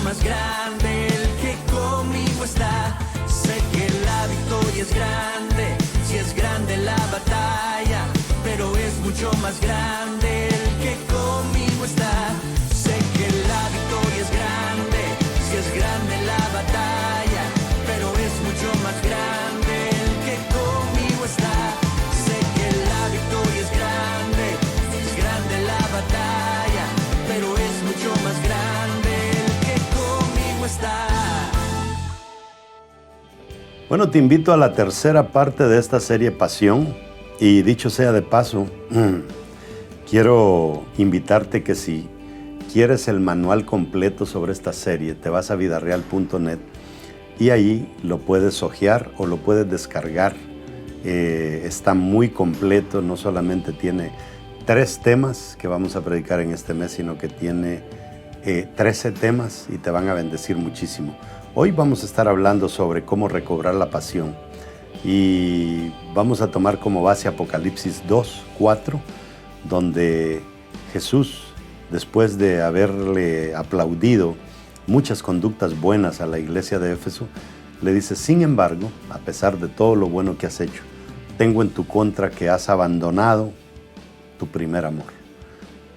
más grande el que conmigo está. Sé que la victoria es grande, si es grande la batalla, pero es mucho más grande el que conmigo está. Sé que la victoria es grande, si es grande la batalla, pero es mucho más grande el que conmigo está. Sé que la victoria es grande, si es grande la batalla, pero es mucho más grande el que conmigo está. Bueno, te invito a la tercera parte de esta serie Pasión. Y dicho sea de paso, quiero invitarte que si quieres el manual completo sobre esta serie, te vas a vidareal.net y ahí lo puedes hojear o lo puedes descargar. Está muy completo, no solamente tiene 3 temas que vamos a predicar en este mes, sino que tiene 13 temas y te van a bendecir muchísimo. Hoy vamos a estar hablando sobre cómo recobrar la pasión. Y vamos a tomar como base Apocalipsis 2:4, donde Jesús, después de haberle aplaudido muchas conductas buenas a la iglesia de Éfeso, le dice: sin embargo, a pesar de todo lo bueno que has hecho, tengo en tu contra que has abandonado tu primer amor.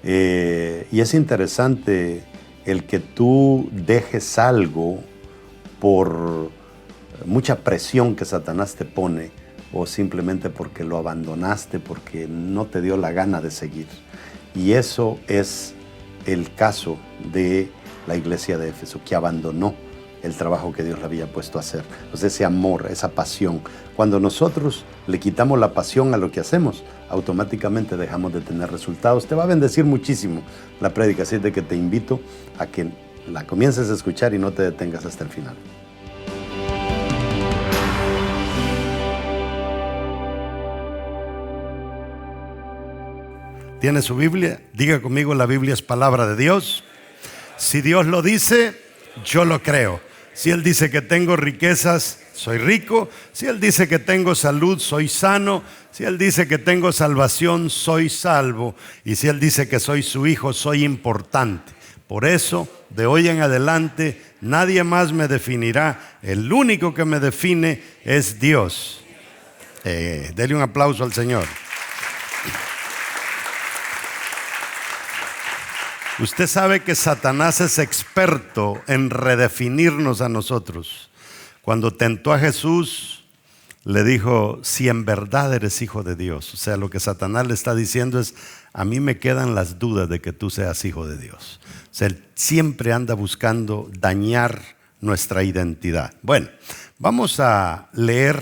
Y es interesante el que tú dejes algo por mucha presión que Satanás te pone, o simplemente porque lo abandonaste, porque no te dio la gana de seguir. Y eso es el caso de la iglesia de Éfeso, que abandonó el trabajo que Dios le había puesto a hacer. Entonces ese amor, esa pasión, cuando nosotros le quitamos la pasión a lo que hacemos, automáticamente dejamos de tener resultados. Te va a bendecir muchísimo la prédica, así de que te invito a que la comiences a escuchar y no te detengas hasta el final. ¿Tiene su Biblia? Diga conmigo: la Biblia es palabra de Dios. Si Dios lo dice, yo lo creo. Si Él dice que tengo riquezas, soy rico. Si Él dice que tengo salud, soy sano. Si Él dice que tengo salvación, soy salvo. Y si Él dice que soy su hijo, soy importante. Por eso, de hoy en adelante, nadie más me definirá. El único que me define es Dios. Dele un aplauso al Señor. Usted sabe que Satanás es experto en redefinirnos a nosotros. Cuando tentó a Jesús, le dijo: si en verdad eres hijo de Dios. O sea, lo que Satanás le está diciendo es: a mí me quedan las dudas de que tú seas hijo de Dios. O sea, él siempre anda buscando dañar nuestra identidad. Bueno, vamos a leer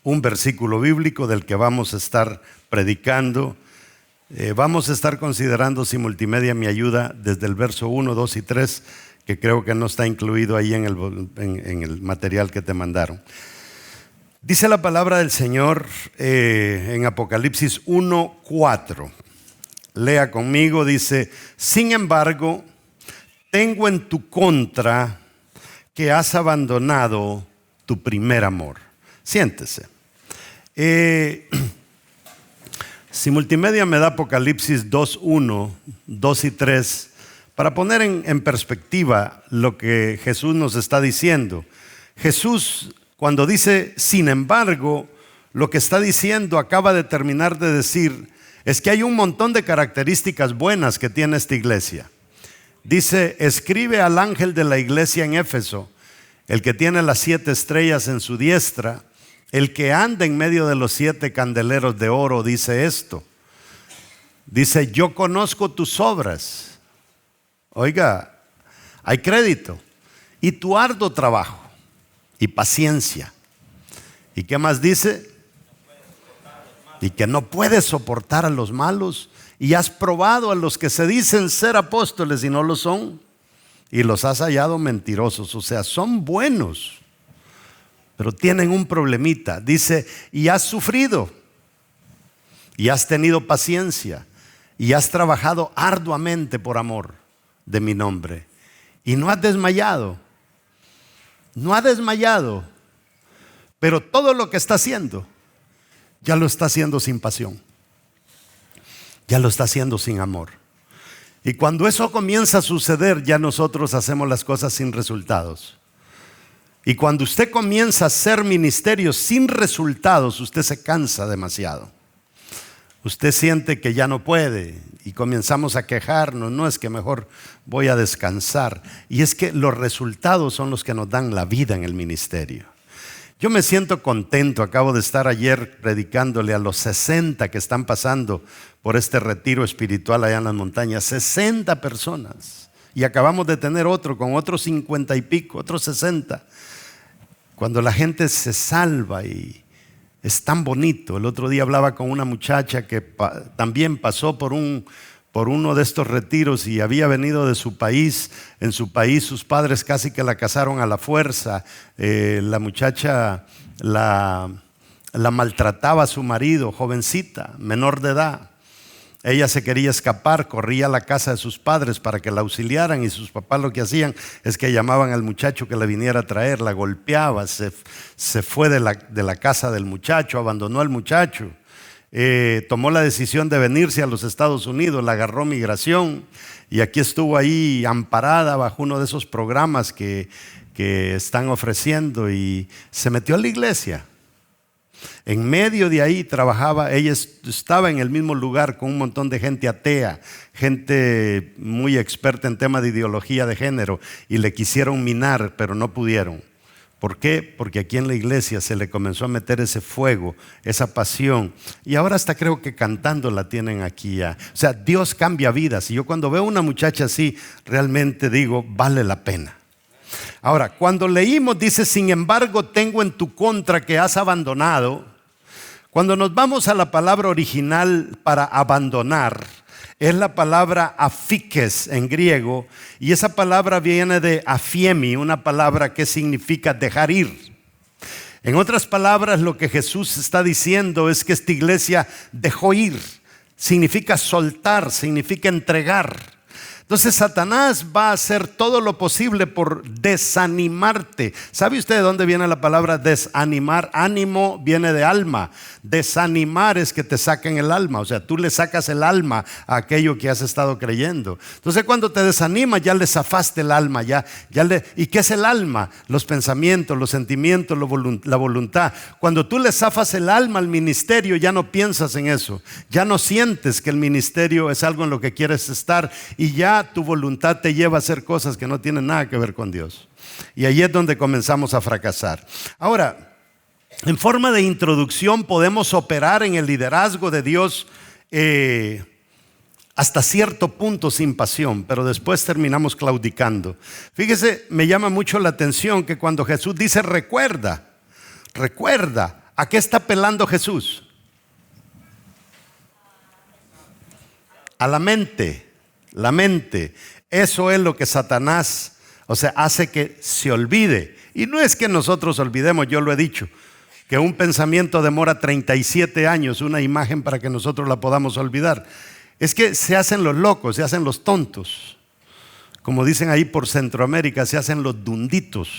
un versículo bíblico del que vamos a estar predicando. Vamos a estar considerando, si multimedia me ayuda, desde el verso 1, 2 y 3, que creo que no está incluido ahí en el material que te mandaron. Dice la palabra del Señor en Apocalipsis 1:4. Lea conmigo, dice: sin embargo, tengo en tu contra que has abandonado tu primer amor. Siéntese. Si multimedia me da Apocalipsis 2:1, 2 y 3, para poner en perspectiva lo que Jesús nos está diciendo. Jesús, cuando dice sin embargo, lo que está diciendo, acaba de terminar de decir, es que hay un montón de características buenas que tiene esta iglesia. Dice: escribe al ángel de la iglesia en Éfeso, el que tiene las 7 estrellas en su diestra, el que anda en medio de los 7 candeleros de oro, dice esto. Dice: yo conozco tus obras. Oiga, hay crédito. Y tu arduo trabajo y paciencia. ¿Y qué más dice? Y que no puedes soportar a los malos. Y has probado a los que se dicen ser apóstoles y no lo son. Y los has hallado mentirosos. O sea, son buenos, pero tienen un problemita. Dice: y has sufrido, y has tenido paciencia, y has trabajado arduamente por amor de mi nombre, y no has desmayado. No ha desmayado, pero todo lo que está haciendo, ya lo está haciendo sin pasión, ya lo está haciendo sin amor. Y cuando eso comienza a suceder, ya nosotros hacemos las cosas sin resultados. Y cuando usted comienza a hacer ministerios sin resultados, usted se cansa demasiado. Usted siente que ya no puede y comenzamos a quejarnos. No, es que mejor voy a descansar. Y es que los resultados son los que nos dan la vida en el ministerio. Yo me siento contento. Acabo de estar ayer predicándole a los 60 que están pasando por este retiro espiritual allá en las montañas. 60 personas. Y acabamos de tener otro con otros 50 y pico, otros 60. Cuando la gente se salva y es tan bonito. El otro día hablaba con una muchacha que también pasó por uno de estos retiros y había venido de su país. En su país sus padres casi que la casaron a la fuerza. La muchacha la maltrataba a su marido, jovencita, menor de edad. Ella se quería escapar, corría a la casa de sus padres para que la auxiliaran, y sus papás lo que hacían es que llamaban al muchacho que la viniera a traer, la golpeaba, se fue de la casa del muchacho, abandonó al muchacho, tomó la decisión de venirse a los Estados Unidos, la agarró migración y aquí estuvo ahí amparada bajo uno de esos programas que están ofreciendo, y se metió a la iglesia. En medio de ahí trabajaba, ella estaba en el mismo lugar con un montón de gente atea, gente muy experta en temas de ideología de género, y le quisieron minar, pero no pudieron. ¿Por qué? Porque aquí en la iglesia se le comenzó a meter ese fuego, esa pasión, y ahora hasta creo que cantando la tienen aquí ya. O sea, Dios cambia vidas, y yo cuando veo a una muchacha así, realmente digo, vale la pena. Ahora, cuando leímos, dice, sin embargo, tengo en tu contra que has abandonado. Cuando nos vamos a la palabra original para abandonar, es la palabra afikes en griego, y esa palabra viene de afiemi, una palabra que significa dejar ir. En otras palabras, lo que Jesús está diciendo es que esta iglesia dejó ir. Significa soltar, significa entregar. Entonces Satanás va a hacer todo lo posible por desanimarte. ¿Sabe usted de dónde viene la palabra desanimar? Ánimo viene de alma. Desanimar es que te saquen el alma. O sea, tú le sacas el alma a aquello que has estado creyendo. Entonces cuando te desanimas ya le zafaste el alma. ¿Y qué es el alma? Los pensamientos, los sentimientos, la voluntad. Cuando tú le zafas el alma al ministerio, ya no piensas en eso. Ya no sientes que el ministerio es algo en lo que quieres estar, y ya tu voluntad te lleva a hacer cosas que no tienen nada que ver con Dios. Y ahí es donde comenzamos a fracasar. Ahora, en forma de introducción, podemos operar en el liderazgo de Dios hasta cierto punto sin pasión, pero después terminamos claudicando. Fíjese, me llama mucho la atención que cuando Jesús dice recuerda, ¿a qué está apelando Jesús? A la mente. La mente, eso es lo que Satanás, hace que se olvide. Y no es que nosotros olvidemos, yo lo he dicho, que un pensamiento demora 37 años, una imagen para que nosotros la podamos olvidar. Es que se hacen los locos, se hacen los tontos. Como dicen ahí por Centroamérica, se hacen los dunditos.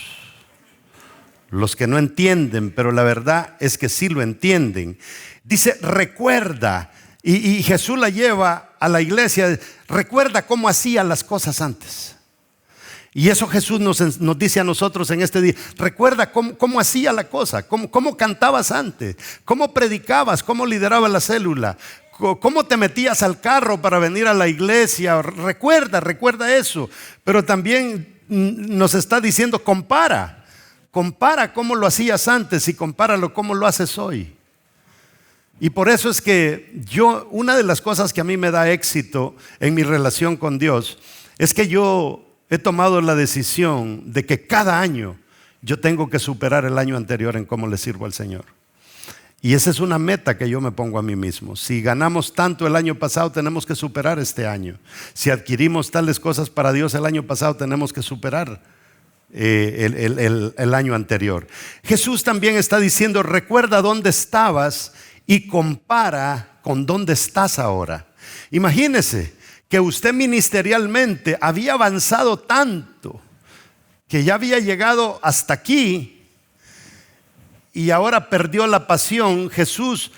Los que no entienden, pero la verdad es que sí lo entienden. Dice, recuerda. Y Jesús la lleva a la iglesia. Recuerda cómo hacía las cosas antes. Y eso Jesús nos dice a nosotros en este día. Recuerda cómo hacía la cosa, cómo cantabas antes, cómo predicabas, cómo liderabas la célula, cómo te metías al carro para venir a la iglesia. Recuerda eso. Pero también nos está diciendo, compara cómo lo hacías antes y compáralo cómo lo haces hoy. Y por eso es que una de las cosas que a mí me da éxito en mi relación con Dios es que yo he tomado la decisión de que cada año yo tengo que superar el año anterior en cómo le sirvo al Señor. Y esa es una meta que yo me pongo a mí mismo. Si ganamos tanto el año pasado, tenemos que superar este año. Si adquirimos tales cosas para Dios el año pasado, tenemos que superar el año anterior. Jesús también está diciendo, recuerda dónde estabas y compara con dónde estás ahora. Imagínese que usted ministerialmente había avanzado tanto que ya había llegado hasta aquí y ahora perdió la pasión. Jesús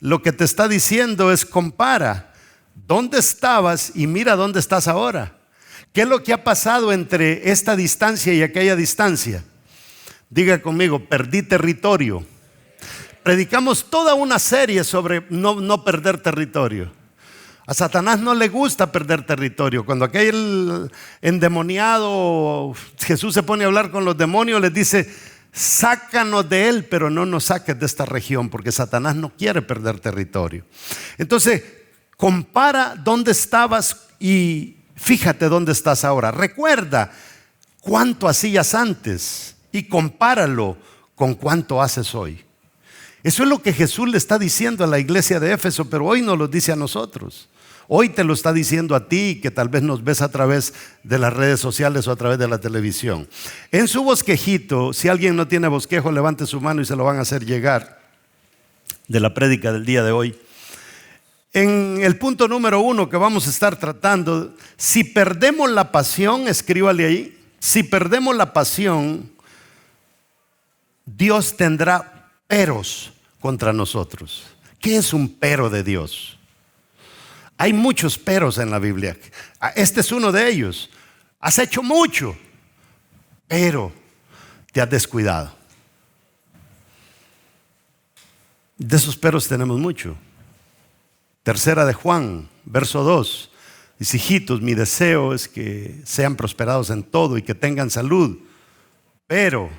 lo que te está diciendo es compara. ¿Dónde estabas y mira dónde estás ahora? ¿Qué es lo que ha pasado entre esta distancia y aquella distancia? Diga conmigo, perdí territorio. Predicamos toda una serie sobre no perder territorio. A Satanás no le gusta perder territorio. Cuando aquel endemoniado, Jesús se pone a hablar con los demonios, les dice: sácanos de él, pero no nos saques de esta región, porque Satanás no quiere perder territorio. Entonces, compara dónde estabas y fíjate dónde estás ahora. Recuerda cuánto hacías antes y compáralo con cuánto haces hoy. Eso es lo que Jesús le está diciendo a la iglesia de Éfeso, pero hoy nos lo dice a nosotros. Hoy te lo está diciendo a ti, que tal vez nos ves a través de las redes sociales o a través de la televisión. En su bosquejito, si alguien no tiene bosquejo, levante su mano y se lo van a hacer llegar, de la prédica del día de hoy. En el punto número 1 que vamos a estar tratando, si perdemos la pasión, escríbale ahí, si perdemos la pasión, Dios tendrá peros contra nosotros. ¿Qué es un pero de Dios? Hay muchos peros en la Biblia. Este es uno de ellos. Has hecho mucho, pero te has descuidado. De esos peros tenemos mucho. Tercera de Juan, verso 2. Dice: hijitos, mi deseo es que sean prosperados en todo y que tengan salud. Pero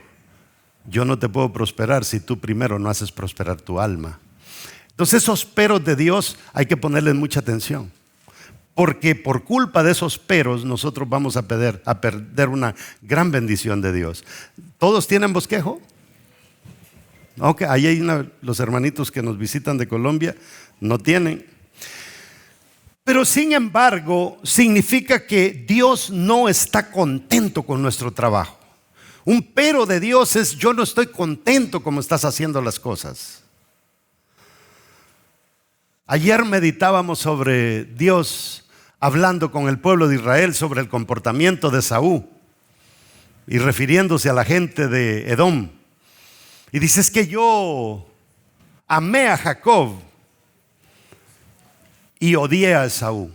yo no te puedo prosperar si tú primero no haces prosperar tu alma. Entonces esos peros de Dios hay que ponerles mucha atención, porque por culpa de esos peros nosotros vamos a perder una gran bendición de Dios. ¿Todos tienen bosquejo? Ok, ahí hay los hermanitos que nos visitan de Colombia no tienen. Pero sin embargo significa que Dios no está contento con nuestro trabajo. Un pero de Dios es: yo no estoy contento como estás haciendo las cosas. Ayer meditábamos sobre Dios hablando con el pueblo de Israel sobre el comportamiento de Esaú y refiriéndose a la gente de Edom. Y dice: es que yo amé a Jacob y odié a Esaú.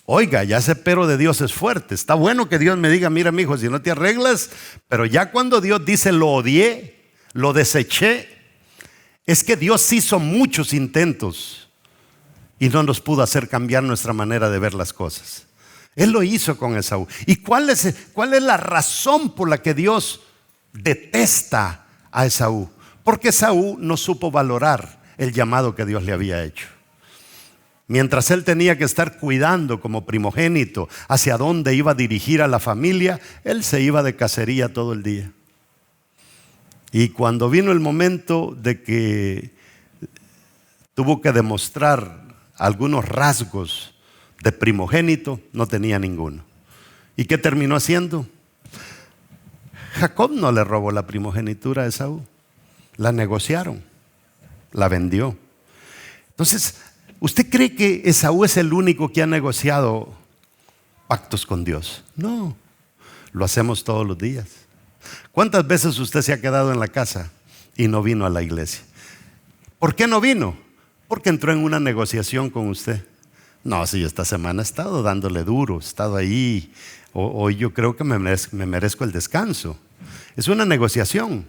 Oiga, ya ese pero de Dios es fuerte. Está bueno que Dios me diga: mira, mijo, si no te arreglas. Pero ya cuando Dios dice lo odié, lo deseché, es que Dios hizo muchos intentos y no nos pudo hacer cambiar nuestra manera de ver las cosas. Él lo hizo con Esaú. ¿Y cuál es la razón por la que Dios detesta a Esaú? Porque Esaú no supo valorar el llamado que Dios le había hecho. Mientras él tenía que estar cuidando como primogénito hacia dónde iba a dirigir a la familia, él se iba de cacería todo el día. Y cuando vino el momento de que tuvo que demostrar algunos rasgos de primogénito, no tenía ninguno. ¿Y qué terminó haciendo? Jacob no le robó la primogenitura a Esaú, la negociaron, la vendió. Entonces, ¿usted cree que Esaú es el único que ha negociado pactos con Dios? No, lo hacemos todos los días. ¿Cuántas veces usted se ha quedado en la casa y no vino a la iglesia? ¿Por qué no vino? Porque entró en una negociación con usted. No, si yo esta semana he estado dándole duro, he estado ahí, hoy yo creo que me merezco el descanso. Es una negociación.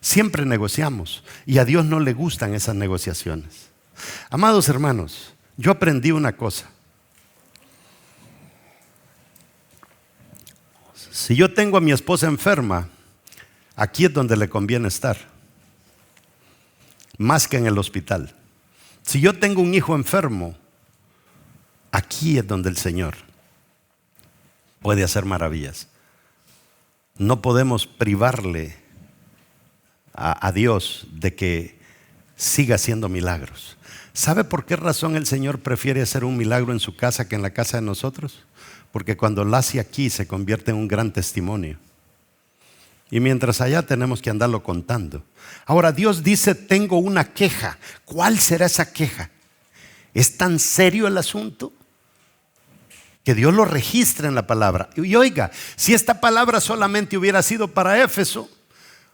Siempre negociamos y a Dios no le gustan esas negociaciones. Amados hermanos, yo aprendí una cosa. Si yo tengo a mi esposa enferma, aquí es donde le conviene estar, más que en el hospital. Si yo tengo un hijo enfermo, aquí es donde el Señor puede hacer maravillas. No podemos privarle a Dios de que siga haciendo milagros. ¿Sabe por qué razón el Señor prefiere hacer un milagro en su casa que en la casa de nosotros? Porque cuando lo hace aquí se convierte en un gran testimonio. Y mientras allá tenemos que andarlo contando. Ahora Dios dice: tengo una queja. ¿Cuál será esa queja? ¿Es tan serio el asunto que Dios lo registra en la palabra? Y oiga, si esta palabra solamente hubiera sido para Éfeso,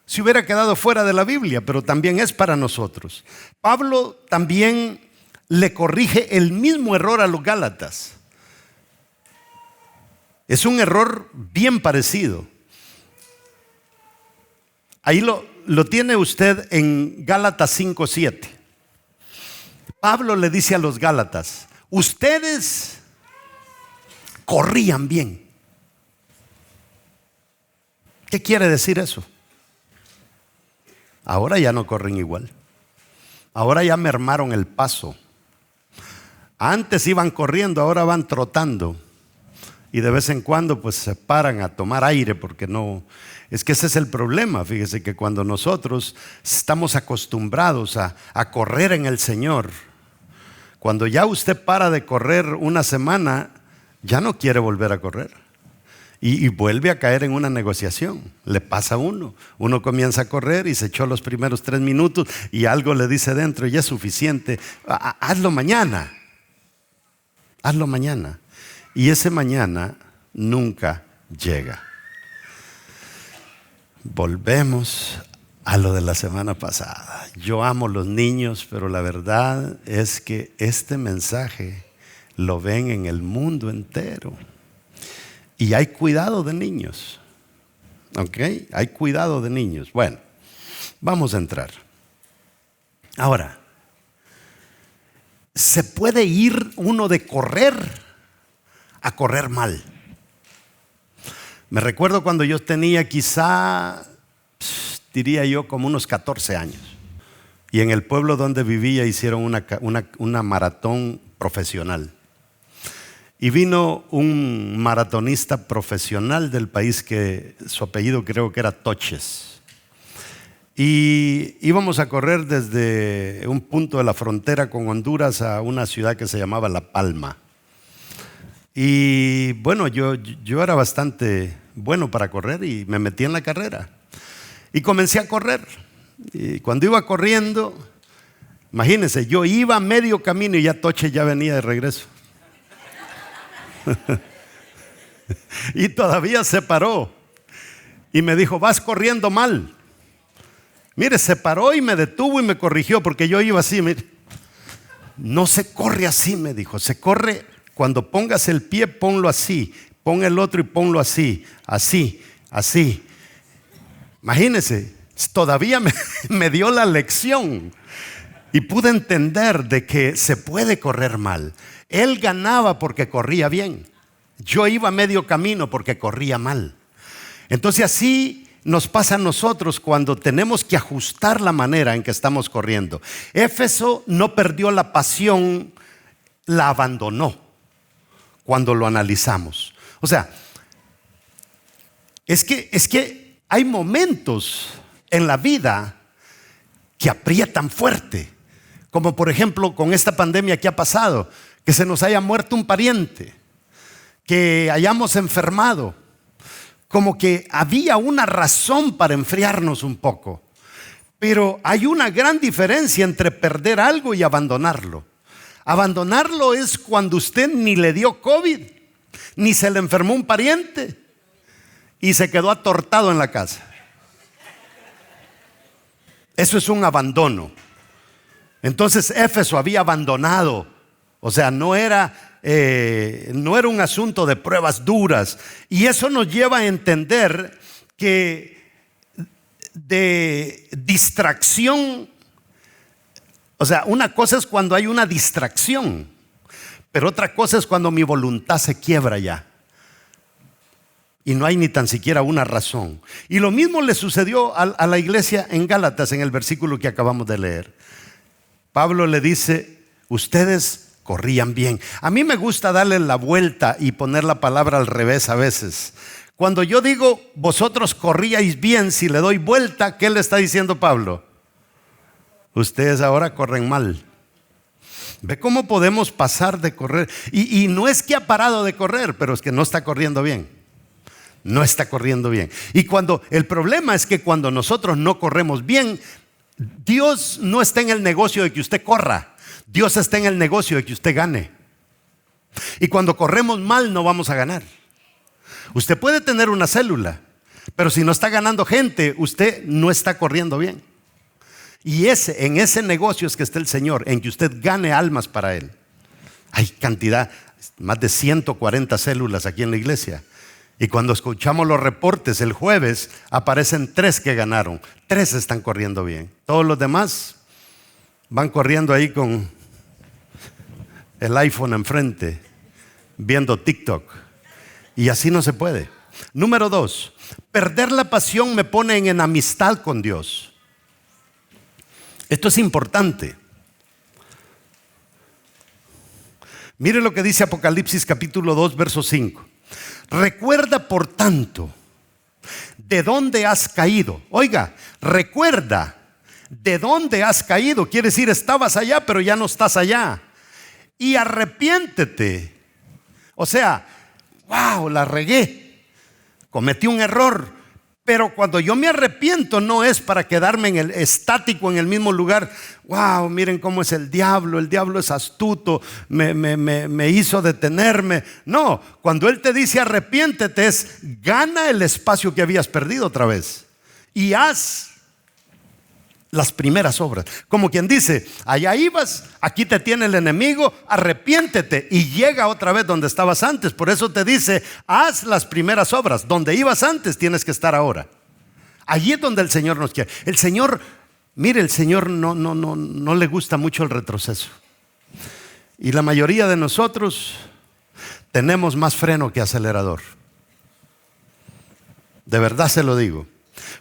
se hubiera quedado fuera de la Biblia, pero también es para nosotros. Pablo también le corrige el mismo error a los Gálatas. Es un error bien parecido. Ahí lo tiene usted en Gálatas 5:7. Pablo le dice a los Gálatas: ustedes corrían bien. ¿Qué quiere decir eso? Ahora ya no corren igual. Ahora ya mermaron el paso. Antes iban corriendo, ahora van trotando. Y de vez en cuando pues se paran a tomar aire porque no... Es que ese es el problema. Fíjese que cuando nosotros estamos acostumbrados a correr en el Señor, cuando ya usted para de correr una semana, ya no quiere volver a correr. Y vuelve a caer en una negociación. Le pasa a uno. Uno comienza a correr y se echó los primeros 3 minutos y algo le dice dentro: ya es suficiente. Hazlo mañana. Hazlo mañana. Y ese mañana nunca llega. Volvemos a lo de la semana pasada. Yo amo los niños, pero la verdad es que este mensaje lo ven en el mundo entero. Y hay cuidado de niños. ¿Ok? Hay cuidado de niños. Bueno, vamos a entrar. Ahora, ¿se puede ir uno de correr a correr mal? Me recuerdo cuando yo tenía quizá, diría yo, como unos 14 años. Y en el pueblo donde vivía hicieron una maratón profesional. Y vino un maratonista profesional del país que su apellido creo que era Toches. Y íbamos a correr desde un punto de la frontera con Honduras a una ciudad que se llamaba La Palma. Y bueno, yo era bastante bueno para correr y me metí en la carrera. Y comencé a correr. Y cuando iba corriendo, imagínense, yo iba a medio camino y ya Toches ya venía de regreso. Y todavía se paró y me dijo: vas corriendo mal. Mire, se paró y me detuvo y me corrigió porque yo iba así. Mire, no se corre así, me dijo. Se corre cuando pongas el pie, ponlo así, pon el otro y ponlo así, así, así. Imagínense, todavía me dio la lección y pude entender de que se puede correr mal. Él ganaba porque corría bien. Yo iba a medio camino porque corría mal. Entonces así nos pasa a nosotros cuando tenemos que ajustar la manera en que estamos corriendo. Éfeso no perdió la pasión, la abandonó cuando lo analizamos. O sea, es que hay momentos en la vida que aprietan fuerte. Como por ejemplo con esta pandemia que ha pasado. Que se nos haya muerto un pariente, que hayamos enfermado, como que había una razón para enfriarnos un poco. Pero hay una gran diferencia entre perder algo y abandonarlo. Abandonarlo es cuando usted ni le dio COVID, ni se le enfermó un pariente y se quedó atortado en la casa. Eso es un abandono. Entonces Éfeso había abandonado. O sea, no era un asunto de pruebas duras. Y eso nos lleva a entender que de distracción, o sea, una cosa es cuando hay una distracción, pero otra cosa es cuando mi voluntad se quiebra ya. Y no hay ni tan siquiera una razón. Y lo mismo le sucedió a la iglesia en Gálatas, en el versículo que acabamos de leer. Pablo le dice: ustedes corrían bien. A mí me gusta darle la vuelta y poner la palabra al revés a veces. Cuando yo digo vosotros corríais bien, si le doy vuelta, ¿qué le está diciendo Pablo? Ustedes ahora corren mal. ¿Ve cómo podemos pasar de correr? Y no es que ha parado de correr, pero es que no está corriendo bien. No está corriendo bien. Y el problema es que cuando nosotros no corremos bien, Dios no está en el negocio de que usted corra. Dios está en el negocio de que usted gane. Y cuando corremos mal no vamos a ganar. Usted puede tener una célula, pero si no está ganando gente, usted no está corriendo bien. Y en ese negocio es que está el Señor, en que usted gane almas para Él. Hay cantidad, más de 140 células aquí en la iglesia. Y cuando escuchamos los reportes el jueves, aparecen 3 que ganaron. 3 están corriendo bien. Todos los demás van corriendo ahí con el iPhone enfrente, viendo TikTok. Y así no se puede. Número 2, perder la pasión me pone en enemistad con Dios. Esto es importante. Mire lo que dice Apocalipsis capítulo 2, verso 5. Recuerda, por tanto, de dónde has caído. Oiga, recuerda de dónde has caído. Quiere decir, estabas allá, pero ya no estás allá. Y arrepiéntete. O sea, wow, la regué. Cometí un error. Pero cuando yo me arrepiento no es para quedarme estático en el mismo lugar. Wow, miren cómo es el diablo es astuto, me hizo detenerme. No, cuando Él te dice arrepiéntete es gana el espacio que habías perdido otra vez y haz las primeras obras. Como quien dice, allá ibas, aquí te tiene el enemigo, arrepiéntete y llega otra vez donde estabas antes. Por eso te dice, haz las primeras obras. Donde ibas antes tienes que estar ahora. Allí es donde el Señor nos quiere. El Señor, mire, el Señor no le gusta mucho el retroceso. Y la mayoría de nosotros tenemos más freno que acelerador. De verdad se lo digo.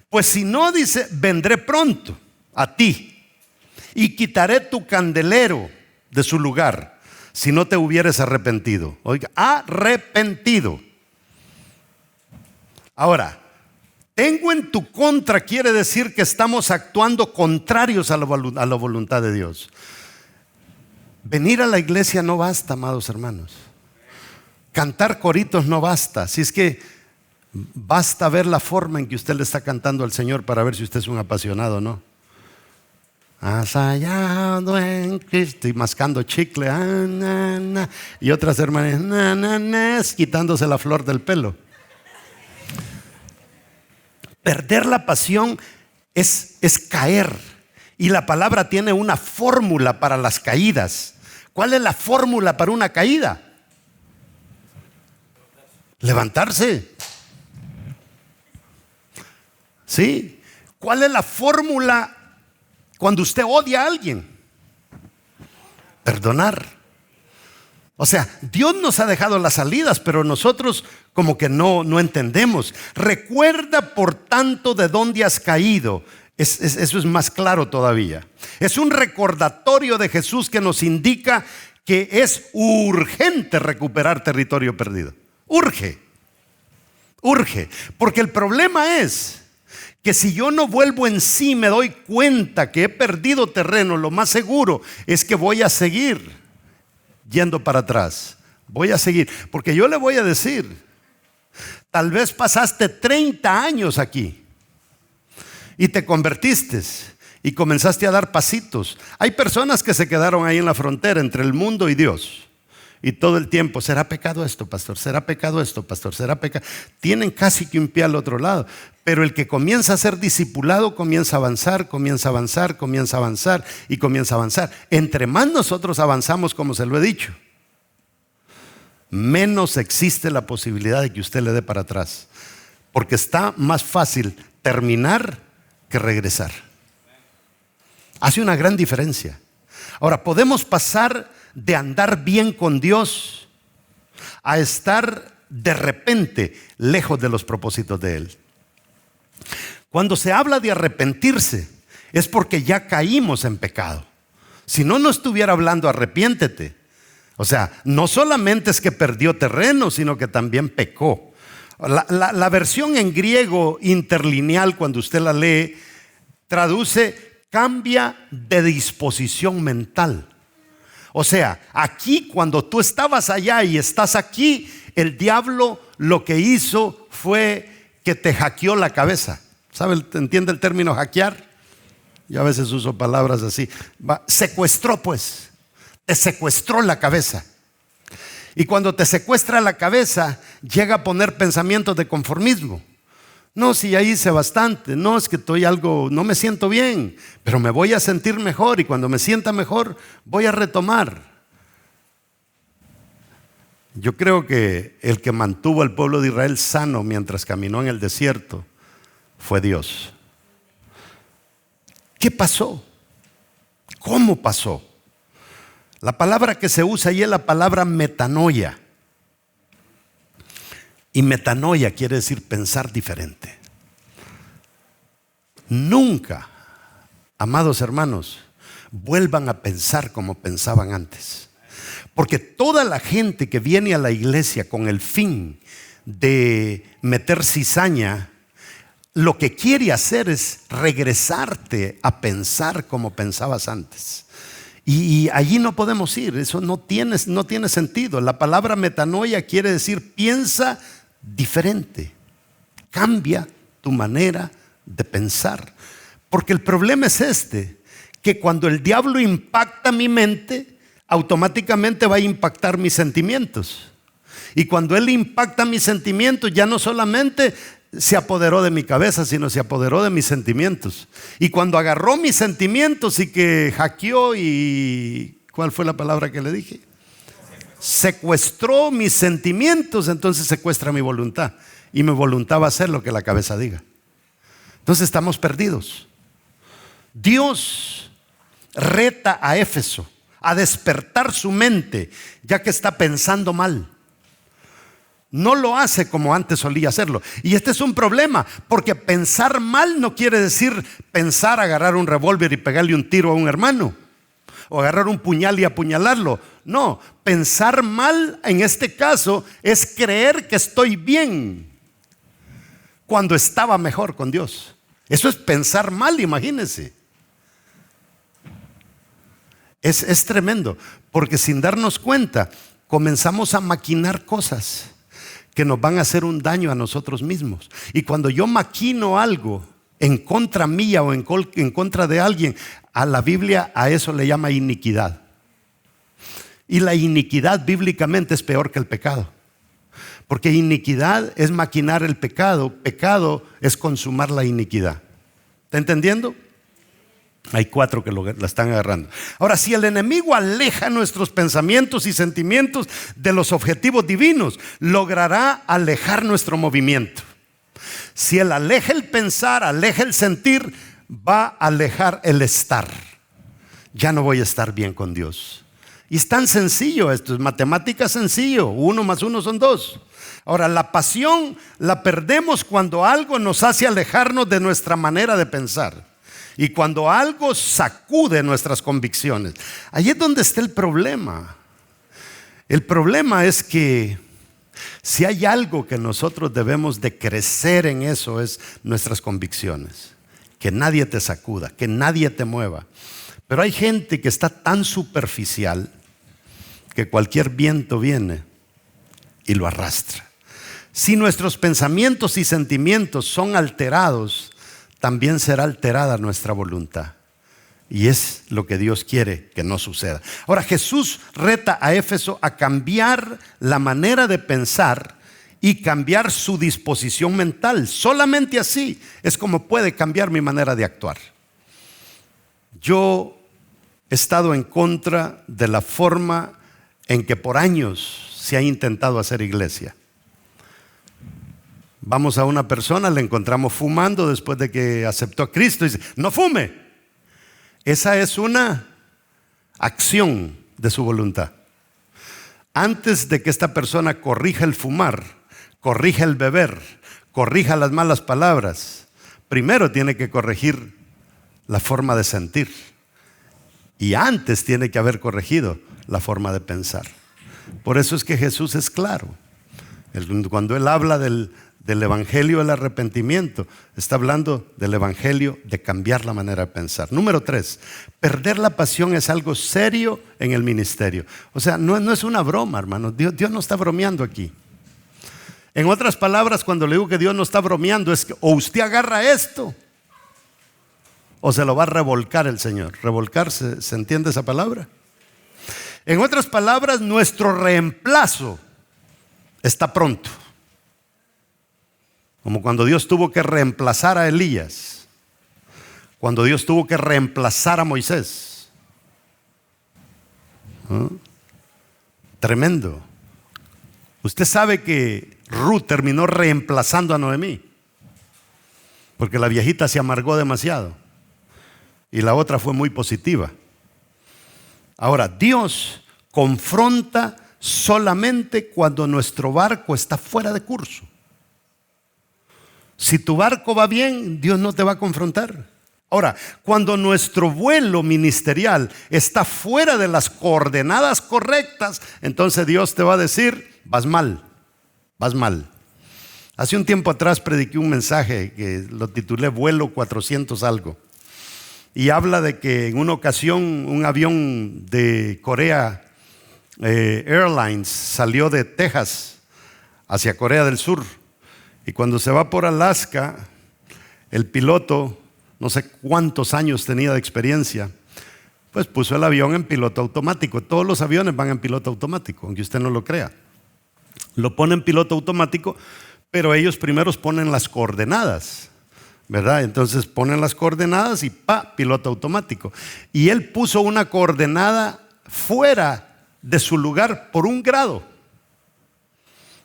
Pues si no, dice, vendré pronto a ti y quitaré tu candelero de su lugar si no te hubieres arrepentido. Oiga, arrepentido. Ahora, tengo en tu contra quiere decir que estamos actuando contrarios a la voluntad de Dios. Venir a la iglesia no basta, amados hermanos. Cantar coritos no basta. Si es que basta ver la forma en que usted le está cantando al Señor para ver si usted es un apasionado o no. Hallado en Cristo, y mascando chicle, y otras hermanas quitándose la flor del pelo. Perder la pasión es caer. Y la palabra tiene una fórmula para las caídas. ¿Cuál es la fórmula para una caída? Levantarse. ¿Sí? ¿Cuál es la fórmula cuando usted odia a alguien? Perdonar. O sea, Dios nos ha dejado las salidas, pero nosotros como que no entendemos. Recuerda, por tanto, de dónde has caído. Eso es más claro todavía. Es un recordatorio de Jesús que nos indica que es urgente recuperar territorio perdido. Urge. Porque el problema es que si yo no vuelvo en sí, me doy cuenta que he perdido terreno, lo más seguro es que voy a seguir yendo para atrás. Voy a seguir, porque yo le voy a decir, tal vez pasaste 30 años aquí y te convertiste y comenzaste a dar pasitos. Hay personas que se quedaron ahí en la frontera entre el mundo y Dios. Y todo el tiempo, ¿será pecado esto, pastor? ¿Será pecado esto, pastor? ¿Será pecado? Tienen casi que un pie al otro lado. Pero el que comienza a ser discipulado comienza a avanzar. Entre más nosotros avanzamos, como se lo he dicho, menos existe la posibilidad de que usted le dé para atrás. Porque está más fácil terminar que regresar. Hace una gran diferencia. Ahora, podemos pasar de andar bien con Dios a estar de repente lejos de los propósitos de Él. Cuando se habla de arrepentirse es porque ya caímos en pecado. Si no estuviera hablando arrepiéntete. O sea, no solamente es que perdió terreno, sino que también pecó. La versión en griego interlineal, cuando usted la lee, traduce cambia de disposición mental. O sea, aquí cuando tú estabas allá y estás aquí, el diablo lo que hizo fue que te hackeó la cabeza. ¿Sabe? ¿Entiende el término hackear? Yo a veces uso palabras así. Secuestró pues. Te secuestró la cabeza. Y cuando te secuestra la cabeza, llega a poner pensamientos de conformismo. No, si ya hice bastante. No, es que no me siento bien, pero me voy a sentir mejor y cuando me sienta mejor voy a retomar. Yo creo que el que mantuvo al pueblo de Israel sano mientras caminó en el desierto fue Dios. ¿Qué pasó? ¿Cómo pasó? La palabra que se usa ahí es la palabra metanoia. Y metanoia quiere decir pensar diferente. Nunca, amados hermanos, vuelvan a pensar como pensaban antes. Porque toda la gente que viene a la iglesia con el fin de meter cizaña, lo que quiere hacer es regresarte a pensar como pensabas antes. Y allí no podemos ir, eso no tiene sentido. La palabra metanoia quiere decir piensa diferente, cambia tu manera de pensar. Porque el problema es que cuando el diablo impacta mi mente, automáticamente va a impactar mis sentimientos. Y cuando él impacta mis sentimientos, ya no solamente se apoderó de mi cabeza, sino se apoderó de mis sentimientos. Y cuando agarró mis sentimientos y que hackeó y... ¿cuál fue la palabra que le dije? Secuestró mis sentimientos, entonces secuestra mi voluntad. Y mi voluntad va a hacer lo que la cabeza diga. Entonces estamos perdidos. Dios reta a Éfeso a despertar su mente, ya que está pensando mal. No lo hace como antes solía hacerlo. Y este es un problema, porque pensar mal no quiere decir pensar agarrar un revólver y pegarle un tiro a un hermano, o agarrar un puñal y apuñalarlo. No, pensar mal en este caso es creer que estoy bien cuando estaba mejor con Dios. Eso es pensar mal, imagínense. Es tremendo, porque sin darnos cuenta comenzamos a maquinar cosas que nos van a hacer un daño a nosotros mismos. Y cuando yo maquino algo en contra mía o en contra de alguien, a la Biblia a eso le llama iniquidad. Y la iniquidad bíblicamente es peor que el pecado. Porque iniquidad es maquinar el pecado, pecado es consumar la iniquidad. ¿Está entendiendo? Hay 4 que la están agarrando. Ahora, si el enemigo aleja nuestros pensamientos y sentimientos de los objetivos divinos, logrará alejar nuestro movimiento. Si él aleja el pensar, aleja el sentir, va a alejar el estar. Ya no voy a estar bien con Dios. Y es tan sencillo esto, es matemática sencillo. 1 más 1 son 2. Ahora, la pasión la perdemos cuando algo nos hace alejarnos de nuestra manera de pensar. Y cuando algo sacude nuestras convicciones. Ahí es donde está el problema. El problema es que si hay algo que nosotros debemos de crecer en eso, es nuestras convicciones. Que nadie te sacuda, que nadie te mueva. Pero hay gente que está tan superficial que cualquier viento viene y lo arrastra. Si nuestros pensamientos y sentimientos son alterados, también será alterada nuestra voluntad. Y es lo que Dios quiere que no suceda. Ahora, Jesús reta a Éfeso a cambiar la manera de pensar y cambiar su disposición mental. Solamente así es como puede cambiar mi manera de actuar. Yo he estado en contra de la forma en que por años se ha intentado hacer iglesia. Vamos a una persona, le encontramos fumando después de que aceptó a Cristo y dice, no fume. Esa es una acción de su voluntad. Antes de que esta persona corrija el fumar, corrija el beber, corrija las malas palabras, primero tiene que corregir la forma de sentir. Y antes tiene que haber corregido la forma de pensar. Por eso es que Jesús es claro. Cuando Él habla del evangelio del arrepentimiento, está hablando del evangelio de cambiar la manera de pensar. Número 3, perder la pasión es algo serio en el ministerio. O sea, no es una broma, hermano. Dios no está bromeando aquí. En otras palabras, cuando le digo que Dios no está bromeando, es que o usted agarra esto o se lo va a revolcar el Señor. Revolcar, ¿se entiende esa palabra? En otras palabras, nuestro reemplazo está pronto. Como cuando Dios tuvo que reemplazar a Elías, cuando Dios tuvo que reemplazar a Moisés. Tremendo. Usted sabe que Ruth terminó reemplazando a Noemí, porque la viejita se amargó demasiado y la otra fue muy positiva. Ahora, Dios confronta solamente cuando nuestro barco está fuera de curso. Si tu barco va bien, Dios no te va a confrontar. Ahora, cuando nuestro vuelo ministerial está fuera de las coordenadas correctas, entonces Dios te va a decir, vas mal, vas mal. Hace un tiempo atrás prediqué un mensaje que lo titulé Vuelo 400 algo. Y habla de que en una ocasión un avión de Corea Airlines salió de Texas hacia Corea del Sur. Y cuando se va por Alaska, el piloto, no sé cuántos años tenía de experiencia, pues puso el avión en piloto automático. Todos los aviones van en piloto automático, aunque usted no lo crea. Lo pone en piloto automático, pero ellos primero ponen las coordenadas, ¿verdad? Entonces ponen las coordenadas y piloto automático. Y él puso una coordenada fuera de su lugar por 1 grado.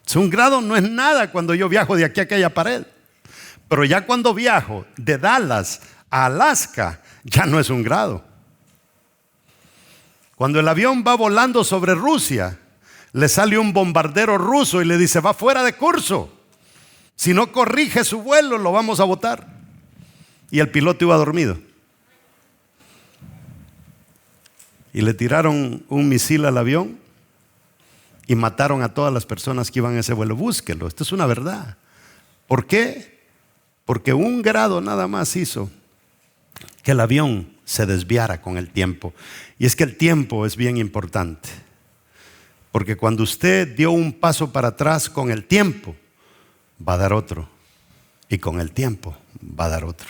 Si 1 grado no es nada cuando yo viajo de aquí a aquella pared. Pero ya cuando viajo de Dallas a Alaska, ya no es 1 grado. Cuando el avión va volando sobre Rusia, le sale un bombardero ruso y le dice, va fuera de curso. Si no corrige su vuelo, lo vamos a botar. Y el piloto iba dormido. Y le tiraron un misil al avión y mataron a todas las personas que iban a ese vuelo. Búsquelo, esto es una verdad. ¿Por qué? Porque 1 grado nada más hizo que el avión se desviara con el tiempo. Y es que el tiempo es bien importante. Porque cuando usted dio un paso para atrás, con el tiempo va a dar otro. Y con el tiempo va a dar otro.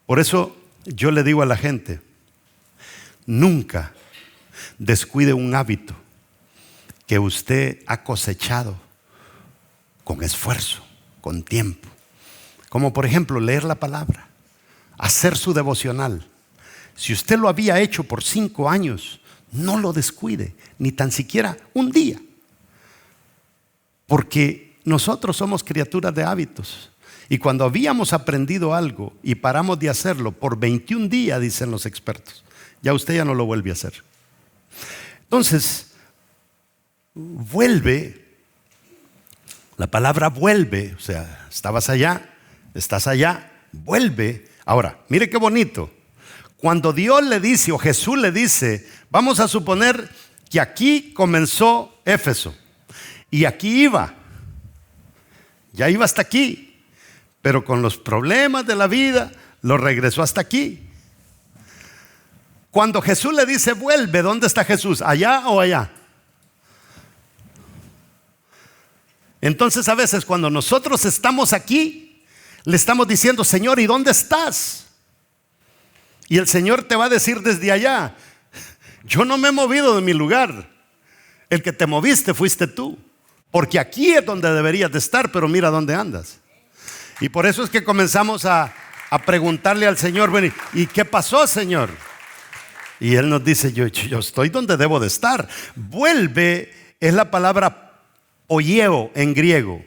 Por eso yo le digo a la gente, nunca descuide un hábito que usted ha cosechado con esfuerzo, con tiempo. Como por ejemplo leer la palabra, hacer su devocional. Si usted lo había hecho por 5 años, no lo descuide, ni tan siquiera un día. Porque nosotros somos criaturas de hábitos. Y cuando habíamos aprendido algo y paramos de hacerlo por 21 días, dicen los expertos, ya usted ya no lo vuelve a hacer. Entonces, vuelve, la palabra vuelve, o sea, estabas allá, estás allá, vuelve. Ahora, mire qué bonito. Cuando Dios le dice, o Jesús le dice, vamos a suponer que aquí comenzó Éfeso y aquí iba, ya iba hasta aquí, pero con los problemas de la vida lo regresó hasta aquí. Cuando Jesús le dice vuelve, ¿dónde está Jesús? ¿Allá o allá? Entonces a veces cuando nosotros estamos aquí, le estamos diciendo, Señor, ¿y dónde estás? Y el Señor te va a decir desde allá, yo no me he movido de mi lugar. El que te moviste fuiste tú. Porque aquí es donde deberías de estar, pero mira dónde andas. Y por eso es que comenzamos a preguntarle al Señor, bueno, ¿y qué pasó, Señor? Y Él nos dice, yo estoy donde debo de estar. Vuelve es la palabra poieo en griego.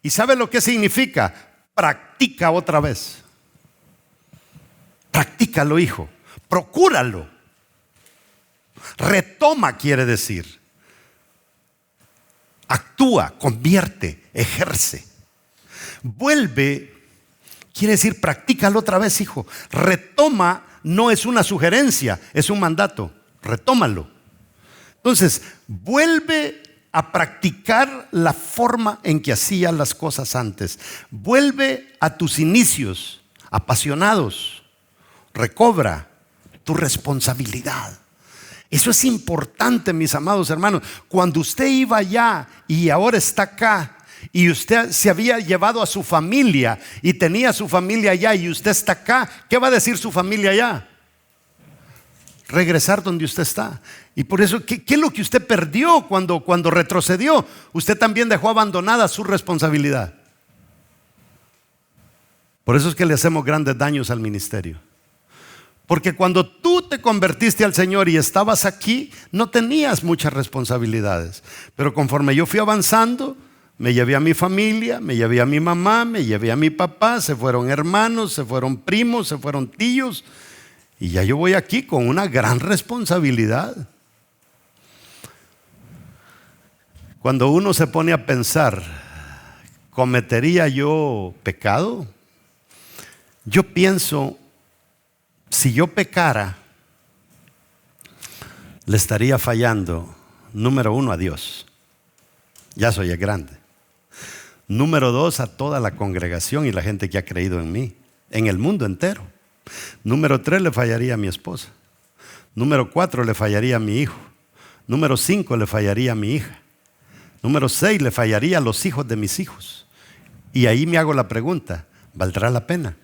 ¿Y sabe lo que significa? Practica otra vez. Practícalo, hijo. Procúralo. Retoma quiere decir. Actúa, convierte, ejerce. Vuelve quiere decir practícalo otra vez, hijo. Retoma no es una sugerencia, es un mandato. Retómalo. Entonces, vuelve a practicar la forma en que hacías las cosas antes. Vuelve a tus inicios apasionados. Recobra tu responsabilidad. Eso es importante, mis amados hermanos. Cuando usted iba allá y ahora está acá, y usted se había llevado a su familia y tenía a su familia allá y usted está acá, ¿qué va a decir su familia allá? Regresar donde usted está. Y por eso, ¿qué es lo que usted perdió cuando retrocedió? Usted también dejó abandonada su responsabilidad. Por eso es que le hacemos grandes daños al ministerio. Porque cuando tú te convertiste al Señor y estabas aquí, no tenías muchas responsabilidades. Pero conforme yo fui avanzando, me llevé a mi familia, me llevé a mi mamá, me llevé a mi papá, se fueron hermanos, se fueron primos, se fueron tíos. Y ya yo voy aquí con una gran responsabilidad. Cuando uno se pone a pensar, ¿cometería yo pecado? Yo pienso, si yo pecara, le estaría fallando, número 1, a Dios. Ya soy el grande. Número 2, a toda la congregación y la gente que ha creído en mí, en el mundo entero. Número 3, le fallaría a mi esposa. Número 4, le fallaría a mi hijo. Número 5, le fallaría a mi hija. Número 6, le fallaría a los hijos de mis hijos. Y ahí me hago la pregunta, ¿valdrá la pena?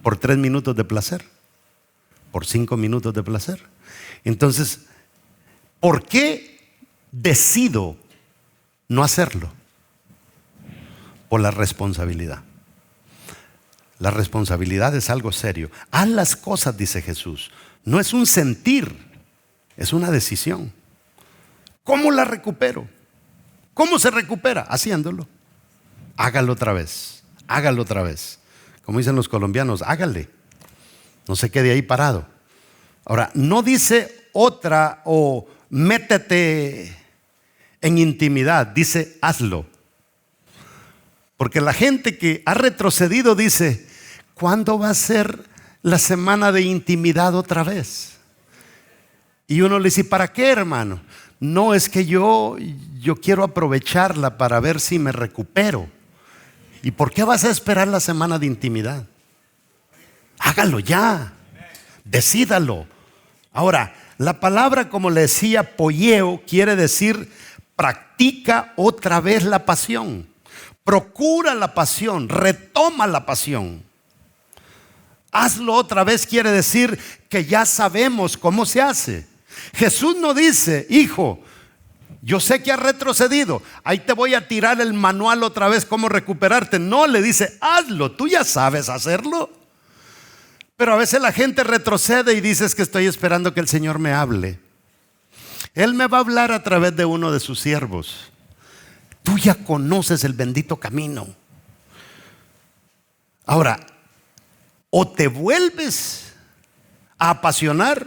¿Por 3 minutos de placer? ¿Por 5 minutos de placer? Entonces, ¿por qué decido no hacerlo? Por la responsabilidad. La responsabilidad es algo serio. Haz las cosas, dice Jesús. No es un sentir, es una decisión. ¿Cómo la recupero? ¿Cómo se recupera? Haciéndolo. Hágalo otra vez. Hágalo otra vez. Como dicen los colombianos, hágale. No se quede ahí parado. Ahora, no dice otra o métete en intimidad. Dice hazlo. Porque la gente que ha retrocedido dice, ¿cuándo va a ser la semana de intimidad otra vez? Y uno le dice, ¿para qué, hermano? No, es que yo quiero aprovecharla para ver si me recupero. ¿Y por qué vas a esperar la semana de intimidad? Hágalo ya. Decídalo. Ahora, la palabra, como le decía, poieo, quiere decir practica otra vez la pasión. Procura la pasión, retoma la pasión. Hazlo otra vez quiere decir que ya sabemos cómo se hace. Jesús no dice, hijo, yo sé que has retrocedido, ahí te voy a tirar el manual otra vez cómo recuperarte. No, le dice, hazlo, tú ya sabes hacerlo. Pero a veces la gente retrocede y dice, es que estoy esperando que el Señor me hable. Él me va a hablar a través de uno de sus siervos. Tú ya conoces el bendito camino. Ahora, o te vuelves a apasionar,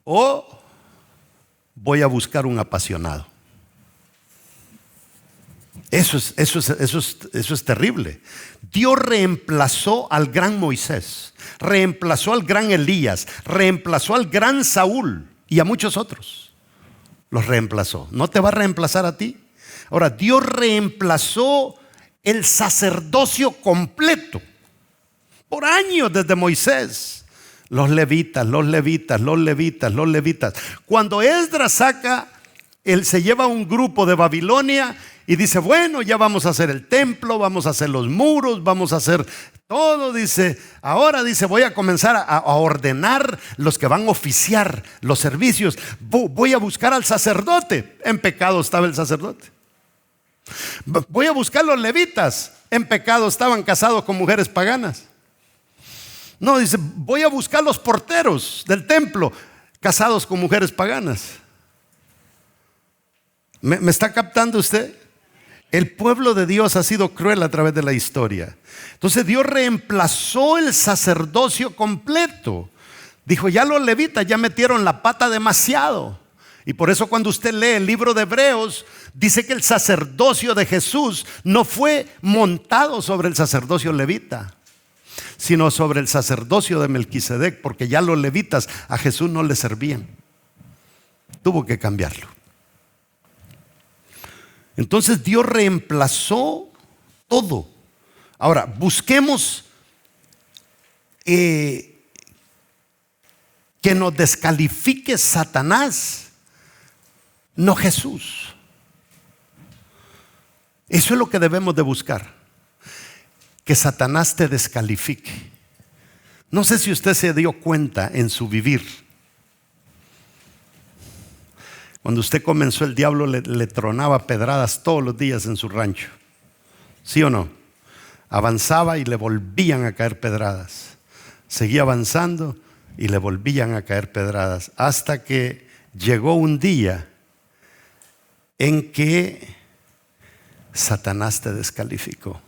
o voy a buscar un apasionado. Eso es terrible. Dios reemplazó al gran Moisés, reemplazó al gran Elías, reemplazó al gran Saúl y a muchos otros. Los reemplazó. ¿No te va a reemplazar a ti? Ahora, Dios reemplazó el sacerdocio completo por años desde Moisés. Los levitas. Cuando Esdras se lleva un grupo de Babilonia y dice, bueno, ya vamos a hacer el templo, vamos a hacer los muros, vamos a hacer todo, dice, ahora dice, voy a comenzar a ordenar los que van a oficiar los servicios. Voy a buscar al sacerdote. En pecado estaba el sacerdote. Voy a buscar los levitas. En pecado estaban casados con mujeres paganas. No, dice, voy a buscar los porteros del templo, casados con mujeres paganas. ¿Me está captando usted? El pueblo de Dios ha sido cruel a través de la historia. Entonces Dios reemplazó el sacerdocio completo. Dijo, ya los levitas ya metieron la pata demasiado. Y por eso cuando usted lee el libro de Hebreos, dice que el sacerdocio de Jesús no fue montado sobre el sacerdocio levita, sino sobre el sacerdocio de Melquisedec, porque ya los levitas a Jesús no le servían. Tuvo que cambiarlo. Entonces Dios reemplazó todo. Ahora, busquemos que nos descalifique Satanás, no Jesús. Eso es lo que debemos de buscar, que Satanás te descalifique. No sé si usted se dio cuenta en su vivir. Cuando usted comenzó, el diablo le tronaba pedradas todos los días en su rancho. ¿Sí o no? Avanzaba y le volvían a caer pedradas. Seguía avanzando y le volvían a caer pedradas. Hasta que llegó un día en que Satanás te descalificó.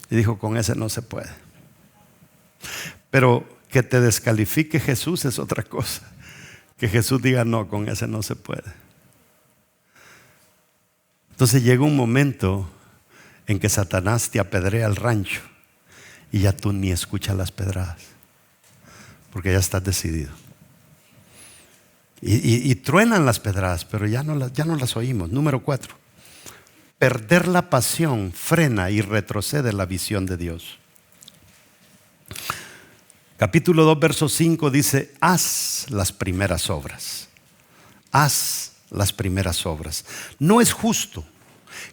Y dijo, con ese no se puede. Pero que te descalifique Jesús es otra cosa. Que Jesús diga, no, con ese no se puede. Entonces llega un momento en que Satanás te apedrea el rancho y ya tú ni escuchas las pedradas, porque ya estás decidido. Y truenan las pedradas, pero ya no las oímos. Número 4, perder la pasión frena y retrocede la visión de Dios. Capítulo 2, verso 5 dice, haz las primeras obras. Haz las primeras obras. No es justo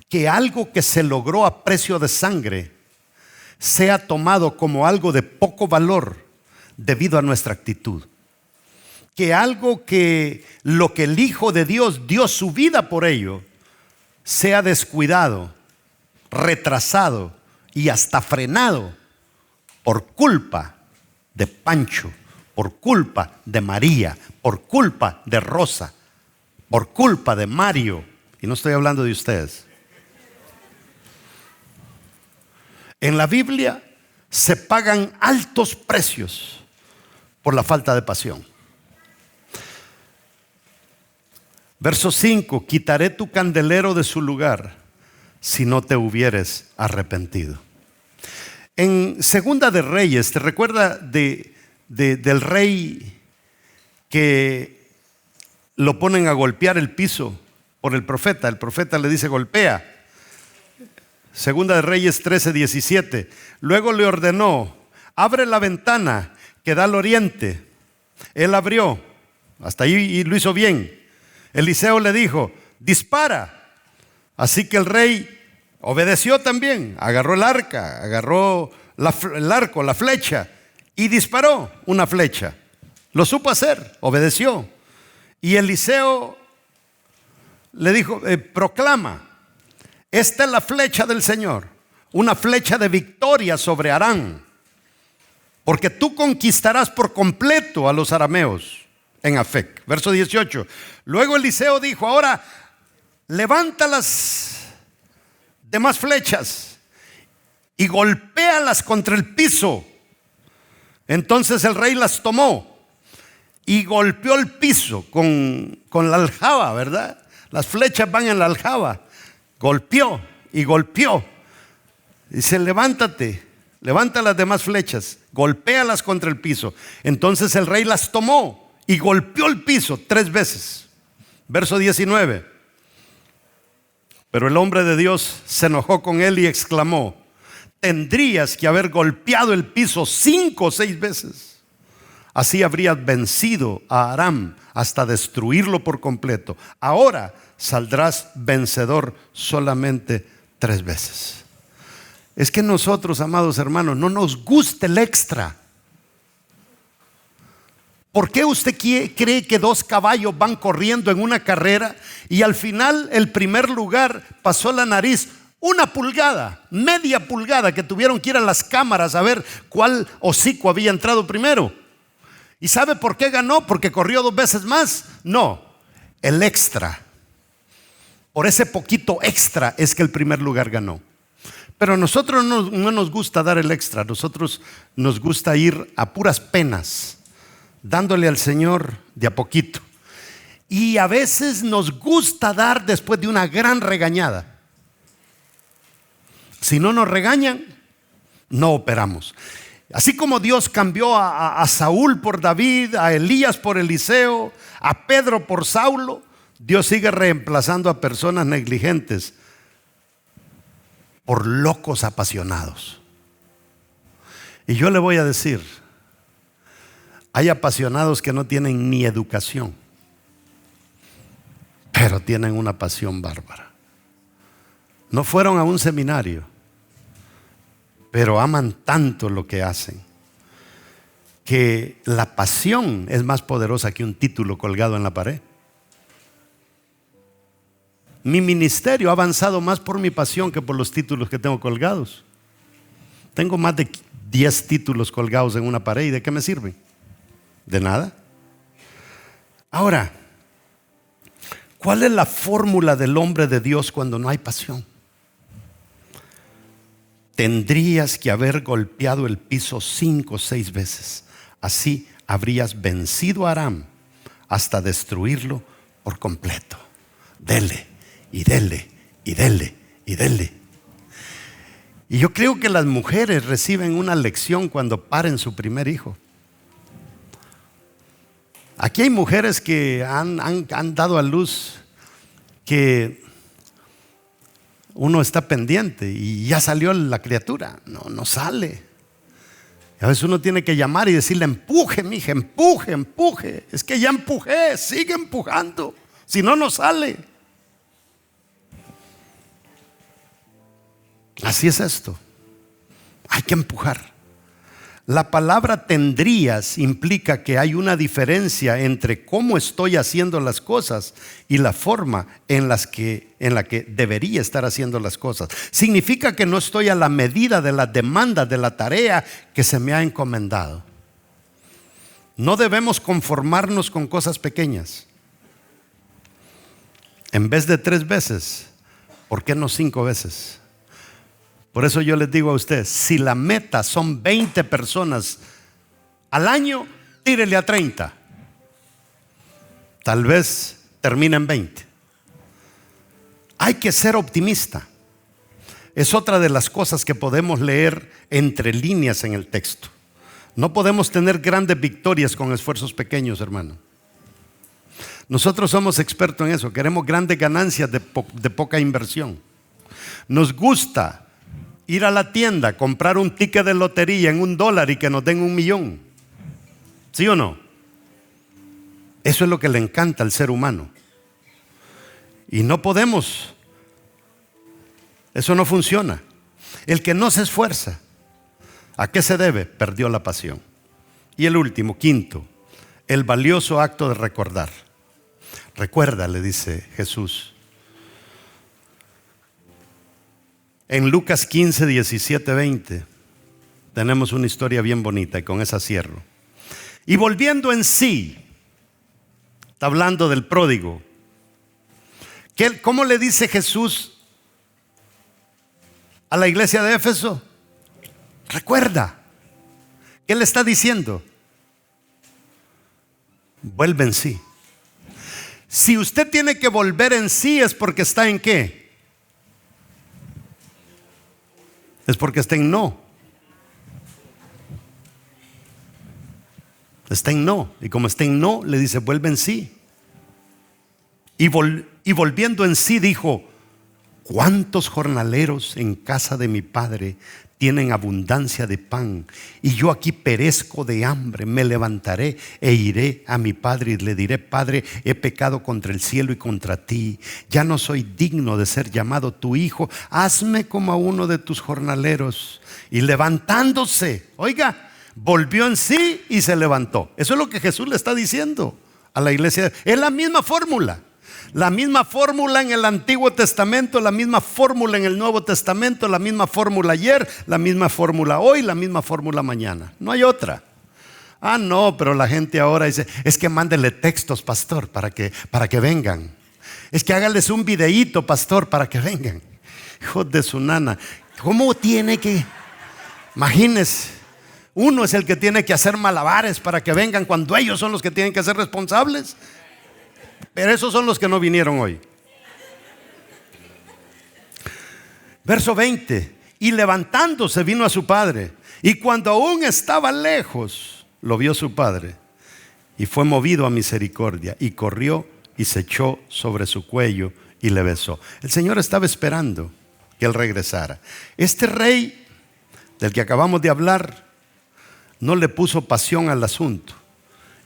que algo que se logró a precio de sangre sea tomado como algo de poco valor debido a nuestra actitud. Que algo que lo que el Hijo de Dios dio su vida por ello sea descuidado, retrasado y hasta frenado por culpa de Pancho, por culpa de María, por culpa de Rosa, por culpa de Mario. Y no estoy hablando de ustedes. En la Biblia se pagan altos precios por la falta de pasión. Verso 5, quitaré tu candelero de su lugar si no te hubieres arrepentido. En Segunda de Reyes, ¿te recuerda del rey que lo ponen a golpear el piso por el profeta? El profeta le dice, golpea. Segunda de Reyes 13:17. Luego le ordenó, abre la ventana que da al oriente. Él abrió, hasta ahí y lo hizo bien. Eliseo le dijo, dispara. Así que el rey obedeció también, agarró el arca, agarró el arco, la flecha, y disparó una flecha. Lo supo hacer, obedeció. Y Eliseo le dijo, proclama, esta es la flecha del Señor, una flecha de victoria sobre Aram, porque tú conquistarás por completo a los arameos en Afec. Verso 18. Luego Eliseo dijo, ahora levanta las demás flechas y golpéalas contra el piso. Entonces el rey las tomó y golpeó el piso con la aljaba, ¿verdad? Las flechas van en la aljaba. Golpeó y golpeó. Dice, levántate, levanta las demás flechas, golpéalas contra el piso. Entonces el rey las tomó y golpeó el piso 3 veces. Verso 19. Pero el hombre de Dios se enojó con él y exclamó, tendrías que haber golpeado el piso 5 o 6 veces. Así habrías vencido a Aram hasta destruirlo por completo. Ahora saldrás vencedor solamente 3 veces. Es que nosotros, amados hermanos, no nos gusta el extra. ¿Por qué usted cree que 2 caballos van corriendo en una carrera y al final el primer lugar pasó la nariz 1 pulgada, media pulgada, que tuvieron que ir a las cámaras a ver cuál hocico había entrado primero? ¿Y sabe por qué ganó? ¿Porque corrió 2 veces más? No, el extra. Por ese poquito extra es que el primer lugar ganó. Pero a nosotros no nos gusta dar el extra. A nosotros nos gusta ir a puras penas, dándole al Señor de a poquito. Y a veces nos gusta dar después de una gran regañada. Si no nos regañan, no operamos. Así como Dios cambió a Saúl por David, a Elías por Eliseo, a Pedro por Saulo, Dios sigue reemplazando a personas negligentes por locos apasionados. Y yo le voy a decir, hay apasionados que no tienen ni educación, pero tienen una pasión bárbara. No fueron a un seminario, pero aman tanto lo que hacen, que la pasión es más poderosa que un título colgado en la pared. Mi ministerio ha avanzado más por mi pasión que por los títulos que tengo colgados. Tengo más de 10 títulos colgados en una pared. ¿Y de qué me sirven? De nada. Ahora, ¿cuál es la fórmula del hombre de Dios cuando no hay pasión? Tendrías que haber golpeado el piso 5 o 6 veces. Así habrías vencido a Aram hasta destruirlo por completo. Dele, y dele, y dele, y dele. Y yo creo que las mujeres reciben una lección cuando paren su primer hijo. Aquí hay mujeres que han dado a luz que uno está pendiente y ya salió la criatura. No sale. Y a veces uno tiene que llamar y decirle: empuje, mija, empuje, empuje. Es que ya empujé, sigue empujando. Si no, no sale. Así es esto. Hay que empujar. La palabra tendrías implica que hay una diferencia entre cómo estoy haciendo las cosas y la forma en la que debería estar haciendo las cosas. Significa que no estoy a la medida de las demandas de la tarea que se me ha encomendado. No debemos conformarnos con cosas pequeñas. En vez de 3 veces, ¿por qué no 5 veces? Por eso yo les digo a ustedes, si la meta son 20 personas al año, tírele a 30. Tal vez termine en 20. Hay que ser optimista. Es otra de las cosas que podemos leer entre líneas en el texto. No podemos tener grandes victorias con esfuerzos pequeños, hermano. Nosotros somos expertos en eso. Queremos grandes ganancias de poca inversión. Nos gusta ir a la tienda, comprar un ticket de lotería en $1 y que nos den 1,000,000. ¿Sí o no? Eso es lo que le encanta al ser humano. Y no podemos. Eso no funciona. El que no se esfuerza, ¿a qué se debe? Perdió la pasión. Y el último, quinto, el valioso acto de recordar. Recuerda, le dice Jesús. En Lucas 15, 17, 20 tenemos una historia bien bonita y con esa cierro. Y volviendo en sí, está hablando del pródigo. ¿Cómo le dice Jesús a la iglesia de Éfeso? Recuerda. ¿Qué le está diciendo? Vuelve en sí. Si usted tiene que volver en sí, es porque está en ¿qué? Es porque está en no. Está en no. Y como está en no, le dice: vuelve en sí. Y volviendo en sí dijo: ¿cuántos jornaleros en casa de mi padre tienen abundancia de pan? Y yo aquí perezco de hambre. Me levantaré e iré a mi padre y le diré: Padre, he pecado contra el cielo y contra ti. Ya no soy digno de ser llamado tu hijo. Hazme como a uno de tus jornaleros. Y levantándose, oiga, volvió en sí y se levantó. Eso es lo que Jesús le está diciendo a la iglesia. Es la misma fórmula. La misma fórmula en el Antiguo Testamento, la misma fórmula en el Nuevo Testamento, la misma fórmula ayer, la misma fórmula hoy, la misma fórmula mañana. No hay otra. Ah, no, pero la gente ahora dice: es que mándele textos, pastor, para que vengan. Es que hágales un videíto, pastor, para que vengan. Hijo de su nana. ¿Cómo tiene que? Imagínense, uno es el que tiene que hacer malabares para que vengan cuando ellos son los que tienen que ser responsables. Pero esos son los que no vinieron hoy. Verso 20. Y levantándose vino a su padre. Y cuando aún estaba lejos, lo vio su padre. Y fue movido a misericordia. Y corrió y se echó sobre su cuello y le besó. El Señor estaba esperando que él regresara. Este rey del que acabamos de hablar no le puso pasión al asunto.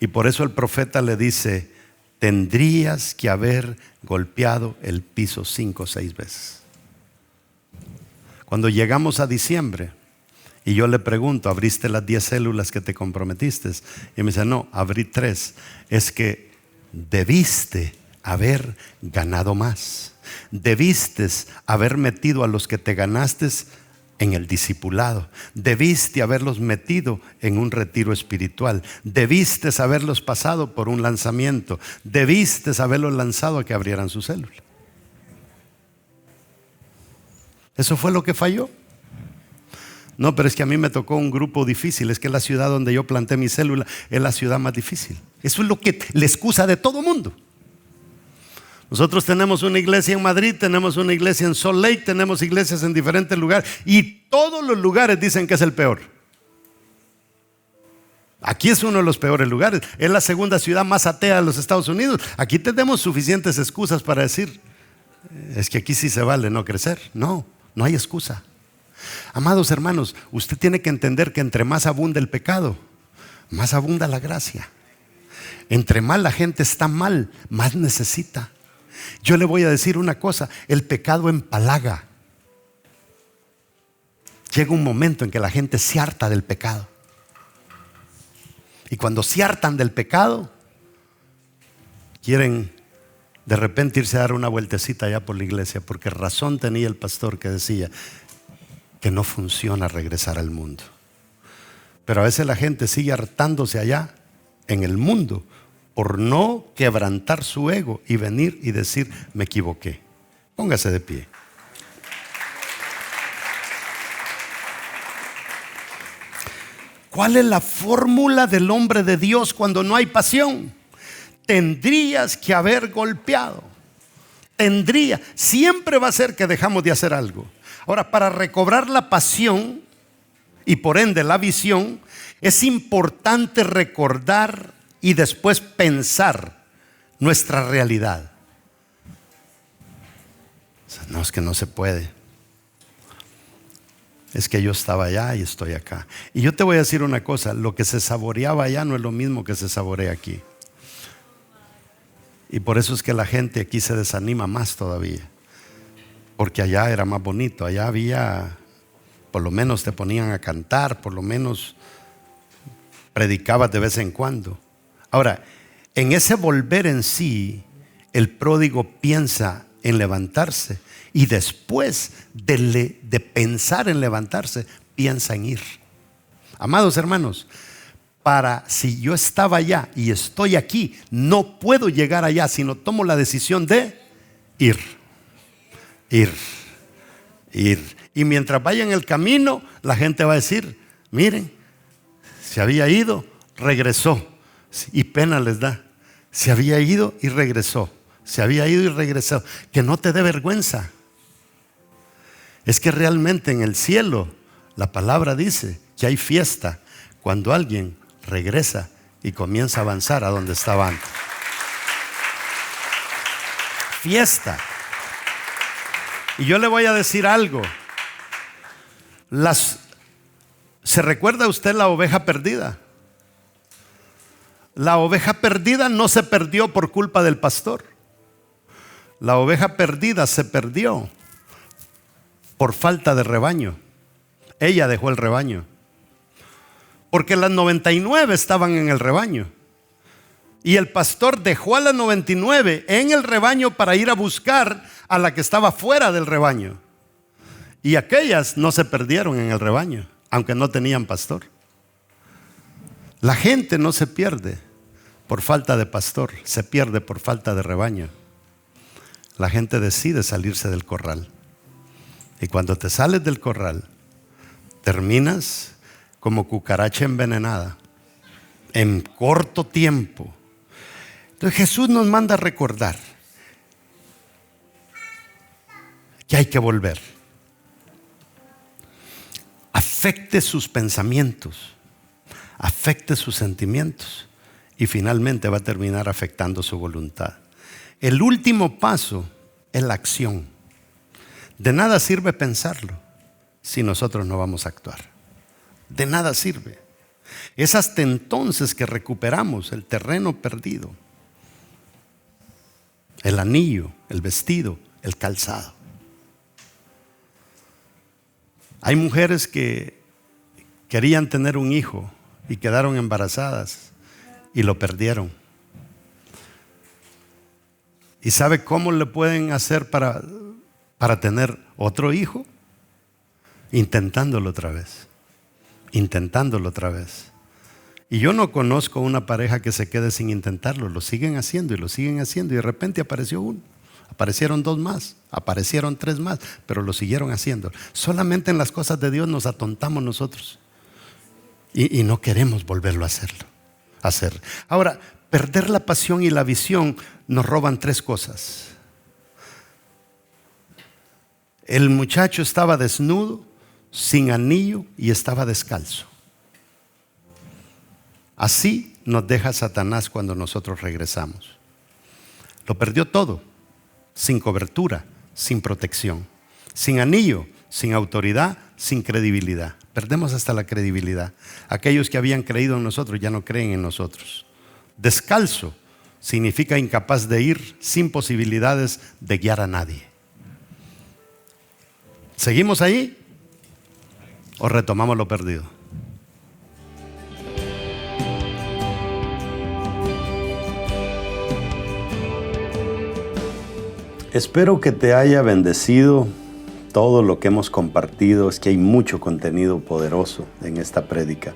Y por eso el profeta le dice: tendrías que haber golpeado el piso 5 o 6 veces. Cuando llegamos a diciembre y yo le pregunto: ¿abriste las 10 células que te comprometiste? Y me dice: no, abrí 3. Es que debiste haber ganado más. Debiste haber metido a los que te ganaste en el discipulado. Debiste haberlos metido en un retiro espiritual. Debiste haberlos pasado por un lanzamiento. Debiste haberlos lanzado a que abrieran su célula. Eso fue lo que falló. No, pero es que a mí me tocó un grupo difícil. Es que la ciudad donde yo planté mi célula es la ciudad más difícil. Eso es lo que la excusa de todo mundo. Nosotros tenemos una iglesia en Madrid, tenemos una iglesia en Salt Lake, tenemos iglesias en diferentes lugares y todos los lugares dicen que es el peor. Aquí es uno de los peores lugares. Es la segunda ciudad más atea de los Estados Unidos. Aquí tenemos suficientes excusas para decir, es que aquí sí se vale no crecer. No, no hay excusa. Amados hermanos, usted tiene que entender que entre más abunda el pecado, más abunda la gracia. Entre más la gente está mal, más necesita. Yo le voy a decir una cosa, el pecado empalaga. Llega un momento en que la gente se harta del pecado. Y cuando se hartan del pecado, quieren de repente irse a dar una vueltecita allá por la iglesia, porque razón tenía el pastor que decía que no funciona regresar al mundo. Pero a veces la gente sigue hartándose allá en el mundo por no quebrantar su ego y venir y decir, me equivoqué. Póngase de pie. ¿Cuál es la fórmula del hombre de Dios cuando no hay pasión? Tendrías que haber golpeado. Siempre va a ser que dejamos de hacer algo. Ahora, para recobrar la pasión y por ende la visión, es importante recordar y después pensar nuestra realidad. No, es que no se puede. Es que yo estaba allá y estoy acá. Y yo te voy a decir una cosa, lo que se saboreaba allá no es lo mismo que se saborea aquí. Y por eso es que la gente aquí se desanima más todavía. Porque allá era más bonito, allá había, por lo menos te ponían a cantar, por lo menos predicabas de vez en cuando. Ahora, en ese volver en sí, el pródigo piensa en levantarse y después de pensar en levantarse, piensa en ir. Amados hermanos, si yo estaba allá y estoy aquí, no puedo llegar allá, sino tomo la decisión de ir. Y mientras vaya en el camino, la gente va a decir, miren, se había ido, regresó. Y pena les da. Se había ido y regresó. Se había ido y regresó. Que no te dé vergüenza. Es que realmente en el cielo la palabra dice que hay fiesta cuando alguien regresa y comienza a avanzar a donde estaba antes. Fiesta. Y yo le voy a decir algo. ¿Se recuerda usted la oveja perdida? La oveja perdida no se perdió por culpa del pastor. La oveja perdida se perdió por falta de rebaño. Ella dejó el rebaño. Porque las 99 estaban en el rebaño. Y el pastor dejó a las 99 en el rebaño para ir a buscar a la que estaba fuera del rebaño. Y aquellas no se perdieron en el rebaño, aunque no tenían pastor. La gente no se pierde por falta de pastor, se pierde por falta de rebaño. La gente decide salirse del corral. Y cuando te sales del corral, terminas como cucaracha envenenada en corto tiempo. Entonces Jesús nos manda a recordar que hay que volver. Afecte sus pensamientos, afecte sus sentimientos y finalmente va a terminar afectando su voluntad. El último paso es la acción. De nada sirve pensarlo si nosotros no vamos a actuar. De nada sirve. Es hasta entonces que recuperamos el terreno perdido, el anillo, el vestido, el calzado. Hay mujeres que querían tener un hijo y quedaron embarazadas y lo perdieron. ¿Y sabe cómo le pueden hacer para tener otro hijo? intentándolo otra vez, intentándolo otra vez. Y yo no conozco una pareja que se quede sin intentarlo. Lo siguen haciendo y lo siguen haciendo, y de repente apareció uno, aparecieron 2 más, aparecieron 3 más, pero lo siguieron haciendo. Solamente en las cosas de Dios nos atontamos nosotros y no queremos volverlo a hacer. Ahora, perder la pasión y la visión nos roban 3 cosas. El muchacho estaba desnudo, sin anillo, y estaba descalzo. Así nos deja Satanás cuando nosotros regresamos. Lo perdió todo, sin cobertura, sin protección, sin anillo, sin autoridad, sin credibilidad. Perdemos hasta la credibilidad. Aquellos que habían creído en nosotros ya no creen en nosotros. Descalzo significa incapaz de ir, sin posibilidades de guiar a nadie. ¿Seguimos ahí o retomamos lo perdido? Espero que te haya bendecido todo lo que hemos compartido. Es que hay mucho contenido poderoso en esta prédica,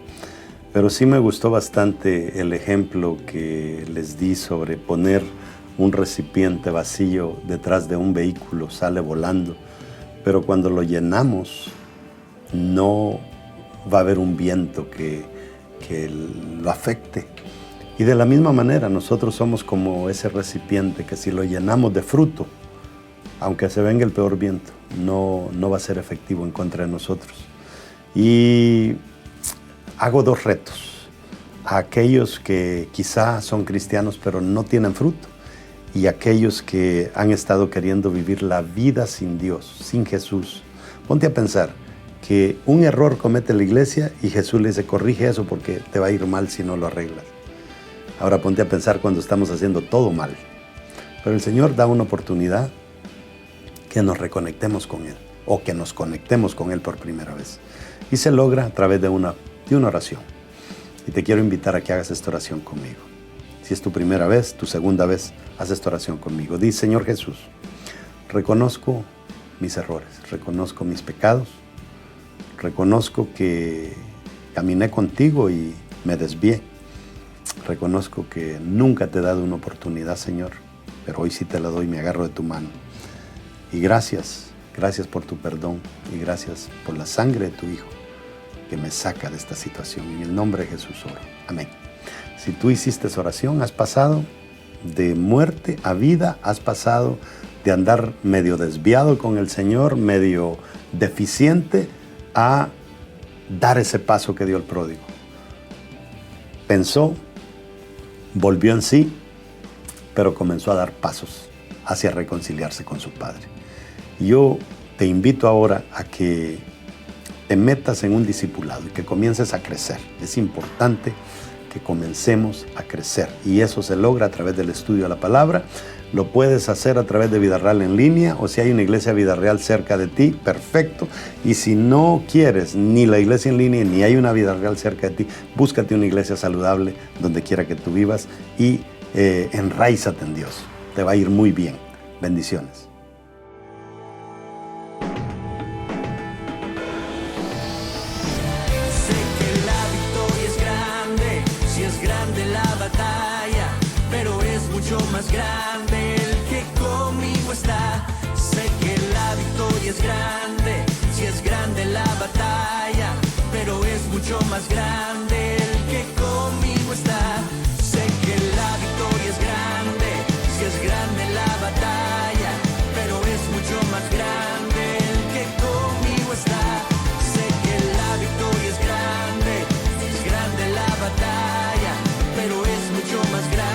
pero sí me gustó bastante el ejemplo que les di sobre poner un recipiente vacío detrás de un vehículo. Sale volando, pero cuando lo llenamos no va a haber un viento que lo afecte. Y de la misma manera nosotros somos como ese recipiente que si lo llenamos de fruto, aunque se venga el peor viento, no va a ser efectivo en contra de nosotros. Y hago 2 retos a aquellos que quizá son cristianos pero no tienen fruto, y aquellos que han estado queriendo vivir la vida sin Dios, sin Jesús. Ponte a pensar que un error comete la iglesia y Jesús le dice: corrige eso porque te va a ir mal si no lo arreglas. Ahora ponte a pensar cuando estamos haciendo todo mal. Pero el Señor da una oportunidad que nos reconectemos con Él, o que nos conectemos con Él por primera vez. Y se logra a través de una oración. Y te quiero invitar a que hagas esta oración conmigo. Si es tu primera vez, tu segunda vez, haz esta oración conmigo. Di: Señor Jesús, reconozco mis errores, reconozco mis pecados, reconozco que caminé contigo y me desvié. Reconozco que nunca te he dado una oportunidad, Señor, pero hoy sí te la doy, me agarro de tu mano. Y gracias por tu perdón, y gracias por la sangre de tu Hijo que me saca de esta situación. En el nombre de Jesús oro. Amén. Si tú hiciste esa oración, has pasado de muerte a vida, has pasado de andar medio desviado con el Señor, medio deficiente, a dar ese paso que dio el pródigo. Pensó, volvió en sí, pero comenzó a dar pasos hacia reconciliarse con su Padre. Yo te invito ahora a que te metas en un discipulado y que comiences a crecer. Es importante que comencemos a crecer, y eso se logra a través del estudio de la palabra. Lo puedes hacer a través de Vida Real en línea, o si hay una iglesia Vida Real cerca de ti, perfecto. Y si no quieres ni la iglesia en línea ni hay una Vida Real cerca de ti, búscate una iglesia saludable donde quiera que tú vivas y enraízate en Dios. Te va a ir muy bien. Bendiciones. Sé que la victoria es grande, si es grande la batalla, pero es mucho más grande el que conmigo está. Sé que la victoria es grande, si es grande la batalla, pero es mucho más grande el que conmigo está. Sé que la victoria es grande, si es grande la batalla, pero es mucho más grande el que conmigo está. Sé que la victoria es grande, si es grande la batalla, pero es mucho más grande